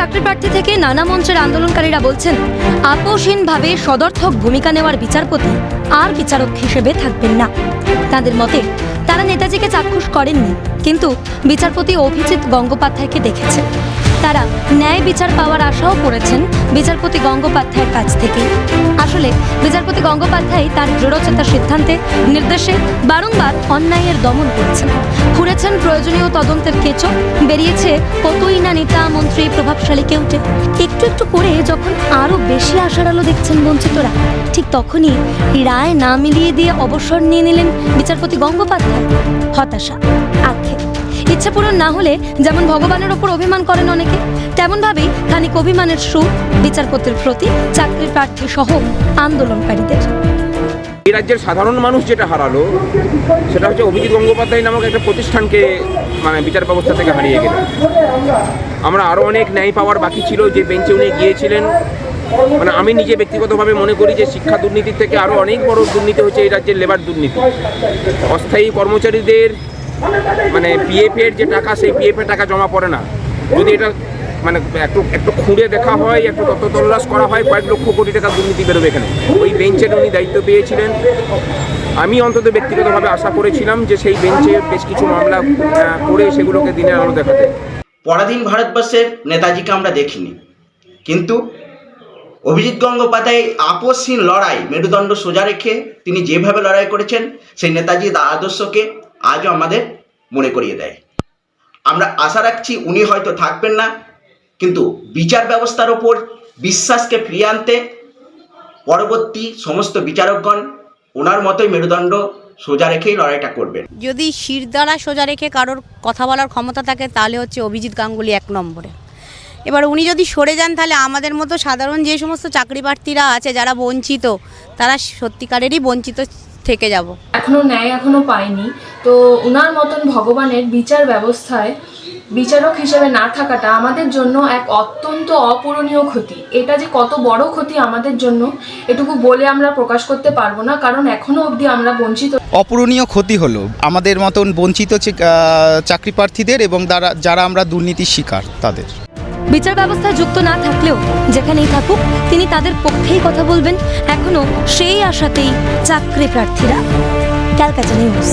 চাকরি প্রার্থী থেকে নানা মঞ্চের আন্দোলনকারীরা বলছেন, আপোষহীনভাবে সদর্থক ভূমিকা নেওয়ার বিচারপতি আর বিচারক হিসেবে থাকবেন না। তাদের মতে তারা নেতাজিকে চাক্ষুষ করেননি, কিন্তু বিচারপতি অভিজিৎ গঙ্গোপাধ্যায়কে দেখেছেন। তারা ন্যায় বিচার পাওয়ার আশাও করেছেন বিচারপতি গঙ্গোপাধ্যায়ের কাছ থেকে। আসলে বিচারপতি গঙ্গোপাধ্যায় তার দৃঢ়চেতা সিদ্ধান্তে নির্দেশে বারংবার অন্যায়ের দমন করেছেন, খুঁড়েছেন প্রয়োজনীয় তদন্তের কেঁচো, বেরিয়েছে কতই না নেতা মন্ত্রী প্রভাবশালী কেউটে। একটু একটু করে যখন আরো বেশি আশার আলো দেখছেন বঞ্চিতরা, ঠিক তখনই রায় না মিলিয়ে দিয়ে অবসর নিয়ে নিলেন বিচারপতি গঙ্গোপাধ্যায়। হতাশা, আক্ষেপ, ইচ্ছা পূরণ না হলে যেমন ভগবানের ওপর অভিমান করেন অনেকে, তেমনভাবেই খানিক অভিমানের সুর বিচারপতির প্রতি চাকরি প্রার্থী সহ আন্দোলনকারীদের। এই রাজ্যের সাধারণ মানুষ যেটা হারালো সেটা হচ্ছে অভিজিৎ গঙ্গোপাধ্যায় নামক একটা প্রতিষ্ঠানকে বিচার ব্যবস্থা থেকে হারিয়ে গেল। আমরা আরও অনেক ন্যায় পাওয়ার বাকি ছিল, যে বেঞ্চে উনি গিয়েছিলেন। আমি নিজে ব্যক্তিগতভাবে মনে করি যে শিক্ষা দুর্নীতির থেকে আরও অনেক বড় দুর্নীতি হচ্ছে এই রাজ্যের লেবার দুর্নীতি। অস্থায়ী কর্মচারীদের পিএফের যে টাকা, সেই পিএফের টাকা জমা পড়ে না। যদি এটা একটু খুঁড়ে দেখা হয়, একটু তত্ত্ব তল্লাশ করা হয়, কয়েক লক্ষ কোটি টাকা দুর্নীতি বেরোবে এখানে। ওই বেঞ্চের উনি দায়িত্ব পেয়েছিলেন। আমি অন্তত ব্যক্তিগতভাবে আশা করেছিলাম যে সেই বেঞ্চে বেশ কিছু মামলা করে সেগুলোকে দিনের আলো দেখাতে। পরাধীন ভারতবর্ষের নেতাজিকে আমরা দেখিনি, কিন্তু অভিজিৎ গঙ্গোপাধ্যায় আপোষহীন লড়াই, মেরুদণ্ড সোজা রেখে তিনি যেভাবে লড়াই করেছেন, সেই নেতাজির আদর্শকে আজও আমাদের মনে করিয়ে দেয়। আমরা আশা রাখছি উনি হয়তো থাকবেন না, কিন্তু বিচার ব্যবস্থার ওপর বিশ্বাসকে ফিরিয়ে আনতে পরবর্তী সমস্ত বিচারকগণ ওনার মতোই মেরুদণ্ড সোজা রেখেই লড়াইটা করবেন। যদি শিরদাঁড়া সোজা রেখে কারোর কথা বলার ক্ষমতা থাকে তাহলে হচ্ছে অভিজিৎ গাঙ্গুলি এক নম্বরে। এবার উনি যদি সরে যান তাহলে আমাদের মতো সাধারণ যে সমস্ত চাকরি প্রার্থীরা আছে যারা বঞ্চিত, তারা সত্যিকারেরই বঞ্চিত থেকে যাব। এখনো ন্যায় পাইনি, তো ওনার মতন ভগবানের বিচার ব্যবস্থায় বিচারক হিসেবে না থাকাটা আমাদের জন্য এক অত্যন্ত অপূরণীয় ক্ষতি। এটা যে কত বড় ক্ষতি আমাদের জন্য, এটুকু বলে আমরা প্রকাশ করতে পারবো না, কারণ এখনো অবধি আমরা বঞ্চিত। অপূরণীয় ক্ষতি হলো আমাদের মতন বঞ্চিত চাকরি প্রার্থীদের এবং যারা আমরা দুর্নীতির শিকার তাদের। বিচার ব্যবস্থায় যুক্ত না থাকলেও যেখানেই থাকুক তিনি তাদের পক্ষেই কথা বলবেন, এখনো সেই আশাতেই চাকরি প্রার্থীরা। ক্যালকাটা নিউজ।